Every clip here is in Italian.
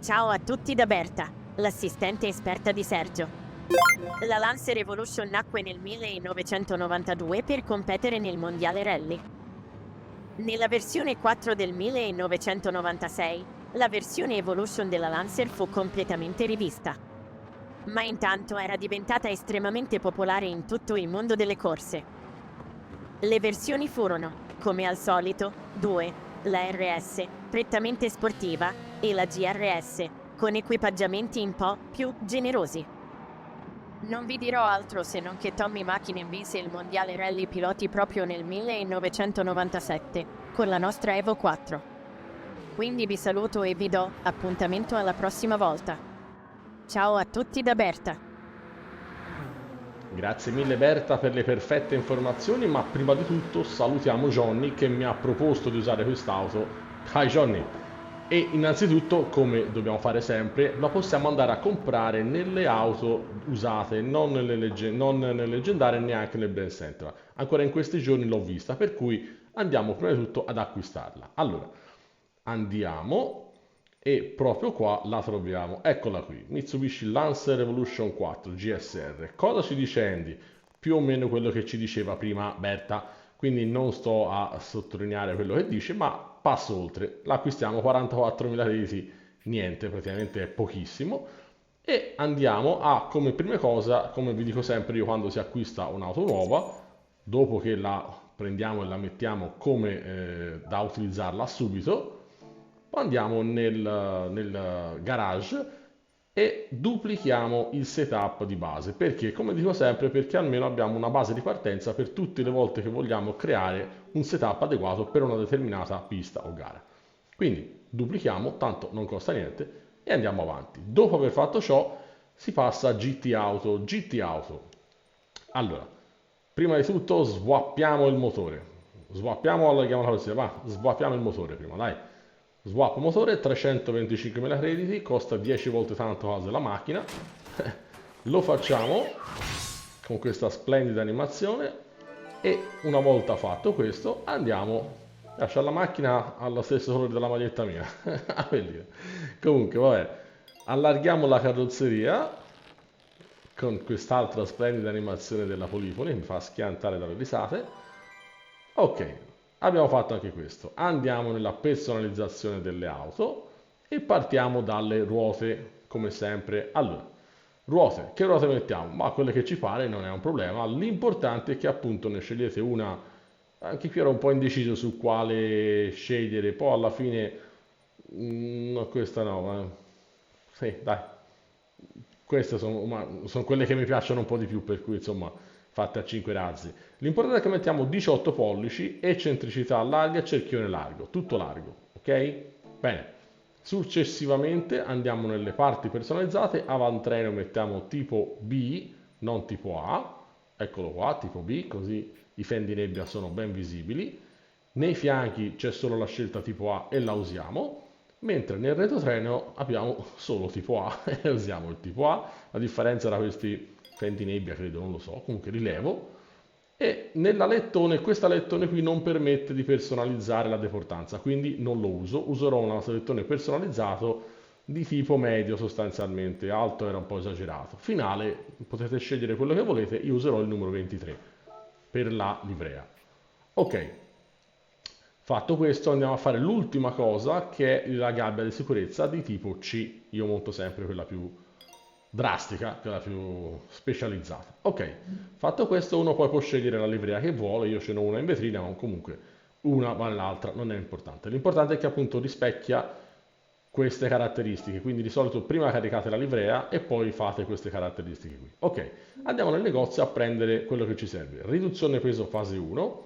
Ciao a tutti da Berta, l'assistente esperta di Sergio. La Lancer Evolution nacque nel 1992 per competere nel Mondiale Rally. Nella versione 4 del 1996, la versione Evolution della Lancer fu completamente rivista. Ma intanto era diventata estremamente popolare in tutto il mondo delle corse. Le versioni furono, come al solito, due: la RS, prettamente sportiva, e la GRS, con equipaggiamenti un po' più generosi. Non vi dirò altro se non che Tommy Mäkinen vinse il mondiale rally piloti proprio nel 1997, con la nostra Evo 4. Quindi vi saluto e vi do appuntamento alla prossima volta. Ciao a tutti da Berta. Grazie mille Berta per le perfette informazioni, ma prima di tutto salutiamo Johnny che mi ha proposto di usare quest'auto. Hi Johnny! E innanzitutto, come dobbiamo fare sempre, la possiamo andare a comprare nelle auto usate, non nelle leggendarie e neanche nel brand center. Ancora in questi giorni l'ho vista, per cui andiamo prima di tutto ad acquistarla. Allora, andiamo e proprio qua la troviamo. Eccola qui, Mitsubishi Lancer Evolution 4 GSR. Cosa ci dice Andy? Più o meno quello che ci diceva prima Berta, quindi non sto a sottolineare quello che dice, ma passo oltre. L'acquistiamo 44.000 crediti, niente, praticamente è pochissimo. E andiamo a, come prima cosa, come vi dico sempre io quando si acquista un'auto nuova, dopo che la prendiamo e la mettiamo come da utilizzarla subito, andiamo nel garage e duplichiamo il setup di base. Perché? Come dico sempre, perché almeno abbiamo una base di partenza per tutte le volte che vogliamo creare un setup adeguato per una determinata pista o gara. Quindi duplichiamo, tanto non costa niente, e andiamo avanti. Dopo aver fatto ciò si passa a GT Auto. GT Auto. Allora, prima di tutto swappiamo il motore. Swappiamo, allarghiamo la carrozzeria, va, swappiamo il motore prima, dai. Swap motore, 325.000 crediti, costa 10 volte tanto quasi la macchina. Lo facciamo con questa splendida animazione e una volta fatto questo andiamo a lasciare la macchina allo stesso colore della maglietta mia. Comunque, vabbè, allarghiamo la carrozzeria con quest'altra splendida animazione della Polipoli, mi fa schiantare dalle risate. Ok, abbiamo fatto anche questo. Andiamo nella personalizzazione delle auto e partiamo dalle ruote, come sempre. Allora, ruote, che ruote mettiamo? Ma quelle che ci pare non è un problema. L'importante è che appunto ne scegliete una. Anche qui ero un po' indeciso su quale scegliere, poi alla fine no, questa no, ma sì, dai, queste sono quelle che mi piacciono un po' di più, per cui insomma fatte a 5 razzi. L'importante è che mettiamo 18 pollici, eccentricità larga e cerchione largo, tutto largo, ok? Bene. Successivamente andiamo nelle parti personalizzate, avantreno mettiamo tipo B, non tipo A, eccolo qua, tipo B, così i fendi nebbia sono ben visibili. Nei fianchi c'è solo la scelta tipo A e la usiamo, mentre nel retrotreno abbiamo solo tipo A e usiamo il tipo A. La differenza da questi fendi nebbia, credo, non lo so, comunque rilevo. E nella lettone, questa lettone qui non permette di personalizzare la deportanza, quindi non lo uso. Userò un lettone personalizzato di tipo medio sostanzialmente, alto era un po' esagerato. Finale, potete scegliere quello che volete, io userò il numero 23 per la livrea. Ok, fatto questo andiamo a fare l'ultima cosa che è la gabbia di sicurezza di tipo C. Io monto sempre quella più drastica, quella più specializzata. Ok, fatto questo uno poi può scegliere la livrea che vuole, io ce n'ho una in vetrina, ma comunque una vale l'altra, non è importante. L'importante è che appunto rispecchia queste caratteristiche, quindi di solito prima caricate la livrea e poi fate queste caratteristiche qui. Ok, andiamo nel negozio a prendere quello che ci serve. Riduzione peso fase 1,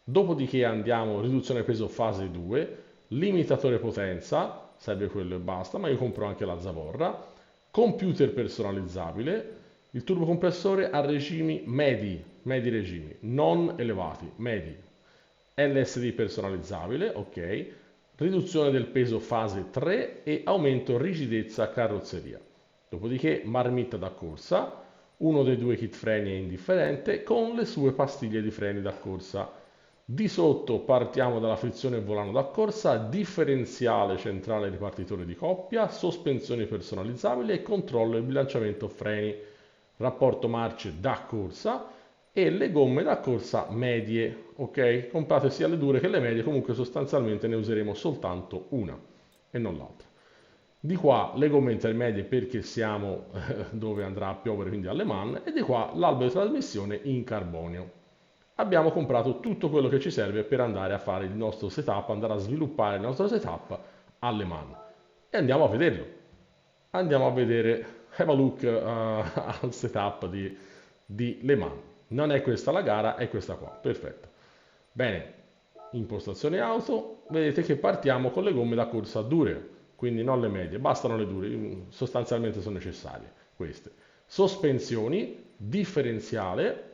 dopodiché andiamo riduzione peso fase 2, limitatore potenza, serve quello e basta, ma io compro anche la zavorra, computer personalizzabile, il turbocompressore a regimi medi regimi, non elevati, medi, LSD personalizzabile, ok, riduzione del peso fase 3 e aumento rigidezza carrozzeria. Dopodiché marmitta da corsa, uno dei due kit freni è indifferente con le sue pastiglie di freni da corsa. Di sotto partiamo dalla frizione volano da corsa, differenziale centrale ripartitore di coppia, sospensioni personalizzabili e controllo e bilanciamento freni, rapporto marce da corsa e le gomme da corsa medie, ok? Comprate sia le dure che le medie, comunque sostanzialmente ne useremo soltanto una e non l'altra. Di qua le gomme intermedie perché siamo dove andrà a piovere, quindi alle Man, e di qua l'albero di trasmissione in carbonio. Abbiamo comprato tutto quello che ci serve per andare a fare il nostro setup, andare a sviluppare il nostro setup alle Man. E andiamo a vederlo. Andiamo a vedere, have a look al setup di Le Mans. Non è questa la gara, è questa qua. Perfetto. Bene, impostazione auto, vedete che partiamo con le gomme da corsa dure, quindi non le medie, bastano le dure, sostanzialmente sono necessarie queste. Sospensioni, differenziale,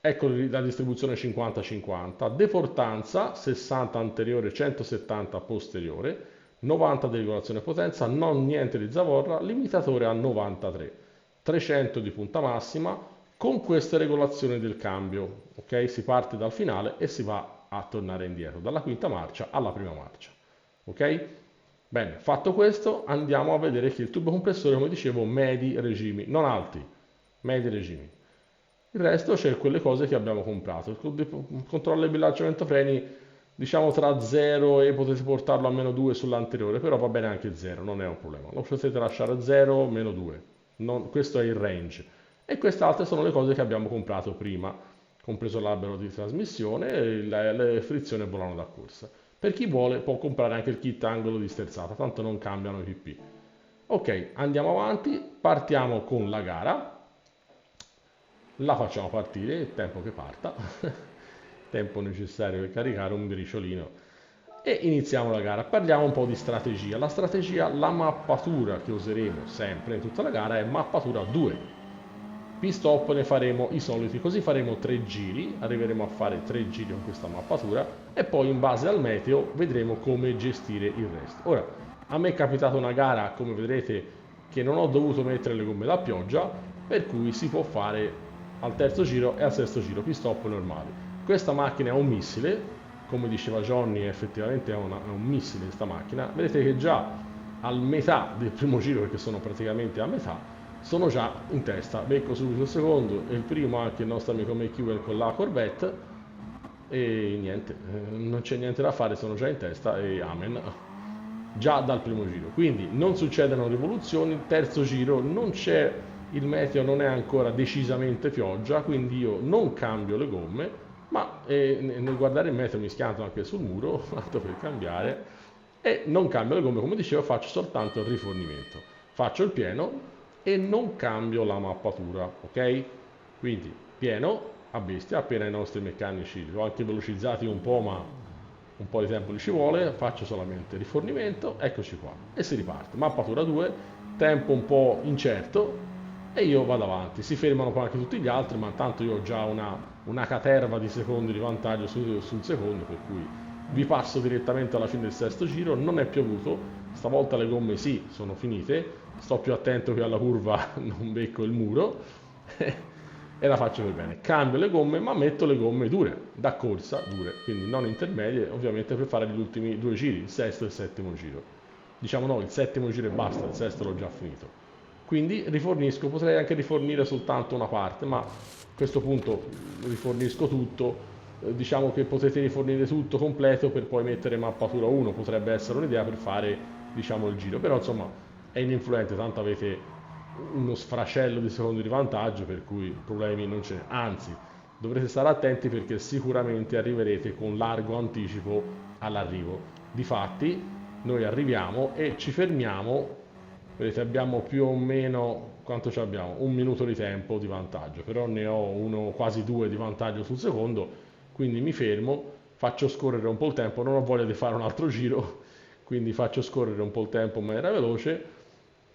ecco la distribuzione 50-50, deportanza 60 anteriore, 170 posteriore, 90 di regolazione potenza, non niente di zavorra, limitatore a 93, 300 di punta massima, con queste regolazioni del cambio, ok? Si parte dal finale e si va a tornare indietro, dalla quinta marcia alla prima marcia, ok? Bene, fatto questo andiamo a vedere che il tubo compressore, come dicevo, medi regimi, non alti, medi regimi. Il resto c'è quelle cose che abbiamo comprato. Il controllo e bilanciamento freni, diciamo tra 0 e potete portarlo a meno 2 sull'anteriore, però va bene anche 0, non è un problema. Lo potete lasciare a 0, meno 2. Questo è il range. E queste altre sono le cose che abbiamo comprato prima, compreso l'albero di trasmissione e le frizioni volano da corsa. Per chi vuole può comprare anche il kit angolo di sterzata, tanto non cambiano i PP. Ok, andiamo avanti, partiamo con la gara. La facciamo partire, il tempo che parta, tempo necessario per caricare un briciolino e iniziamo la gara. Parliamo un po' di strategia. La strategia, la mappatura che useremo sempre in tutta la gara è mappatura 2. Pit stop ne faremo i soliti, così faremo 3 giri, arriveremo a fare 3 giri con questa mappatura e poi in base al meteo vedremo come gestire il resto. Ora, a me è capitata una gara, come vedrete, che non ho dovuto mettere le gomme da pioggia, per cui si può fare al terzo giro e al sesto giro, pit stop normali. Questa macchina è un missile, come diceva Johnny, effettivamente è un missile questa macchina. Vedete che già al metà del primo giro, perché sono praticamente a metà, sono già in testa. Becco subito il secondo e il primo anche il nostro amico Maykewer con la Corvette e niente, non c'è niente da fare, sono già in testa e amen. Già dal primo giro, quindi non succedono rivoluzioni. Il terzo giro non c'è, il meteo non è ancora decisamente pioggia, quindi io non cambio le gomme, ma nel guardare il meteo mi schianto anche sul muro, tanto per cambiare, e non cambio le gomme, come dicevo, faccio soltanto il rifornimento, faccio il pieno e non cambio la mappatura, ok? Quindi pieno a bestia, appena i nostri meccanici li ho anche velocizzati un po', ma un po' di tempo ci vuole, faccio solamente rifornimento, eccoci qua, e si riparte. Mappatura 2, tempo un po' incerto, e io vado avanti. Si fermano poi anche tutti gli altri, ma tanto io ho già una caterva di secondi di vantaggio sul secondo, per cui vi passo direttamente alla fine del sesto giro. Non è piovuto, stavolta le gomme sì, sono finite, sto più attento che alla curva non becco il muro e la faccio per bene. Cambio le gomme, ma metto le gomme dure, da corsa dure, quindi non intermedie, ovviamente per fare gli ultimi 2 giri, il sesto e il settimo giro. Diciamo no, il settimo giro e basta, il sesto l'ho già finito. Quindi rifornisco, potrei anche rifornire soltanto una parte, ma a questo punto rifornisco tutto. Diciamo che potete rifornire tutto completo per poi mettere mappatura 1, potrebbe essere un'idea per fare, diciamo, il giro, però insomma è ininfluente, tanto avete uno sfracello di secondi di vantaggio, per cui problemi non ce ne, anzi dovrete stare attenti perché sicuramente arriverete con largo anticipo all'arrivo. Difatti noi arriviamo e ci fermiamo, vedete abbiamo più o meno, quanto ci abbiamo? Un minuto di tempo di vantaggio, però ne ho quasi 2 di vantaggio sul secondo, quindi mi fermo, faccio scorrere un po' il tempo, non ho voglia di fare un altro giro, quindi faccio scorrere un po' il tempo in maniera veloce,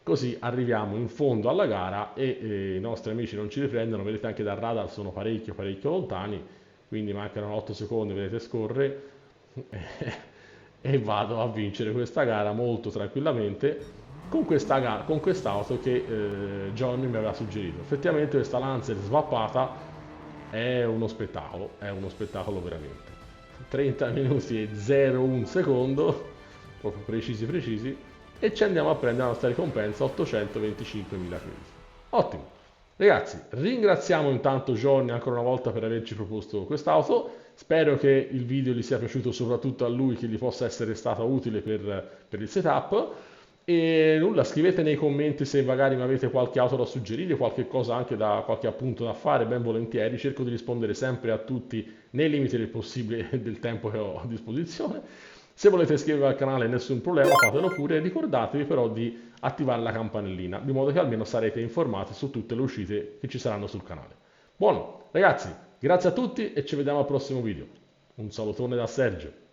così arriviamo in fondo alla gara e i nostri amici non ci riprendono. Vedete anche dal radar sono parecchio lontani, quindi mancano 8 secondi, vedete scorre e vado a vincere questa gara molto tranquillamente con quest'auto che Johnny mi aveva suggerito. Effettivamente questa Lancer svappata è uno spettacolo veramente. 30 minuti e 01 secondo, proprio precisi, e ci andiamo a prendere la nostra ricompensa, 825.000 crediti. Ottimo. Ragazzi, ringraziamo intanto Johnny ancora una volta per averci proposto quest'auto. Spero che il video gli sia piaciuto, soprattutto a lui, che gli possa essere stato utile per il setup. E nulla, scrivete nei commenti se magari mi avete qualche auto da suggerire, qualche cosa anche da qualche appunto da fare, ben volentieri. Cerco di rispondere sempre a tutti nei limiti del possibile e del tempo che ho a disposizione. Se volete iscrivervi al canale, nessun problema, fatelo pure. Ricordatevi però di attivare la campanellina, di modo che almeno sarete informati su tutte le uscite che ci saranno sul canale. Buono, ragazzi, grazie a tutti e ci vediamo al prossimo video. Un salutone da Sergio.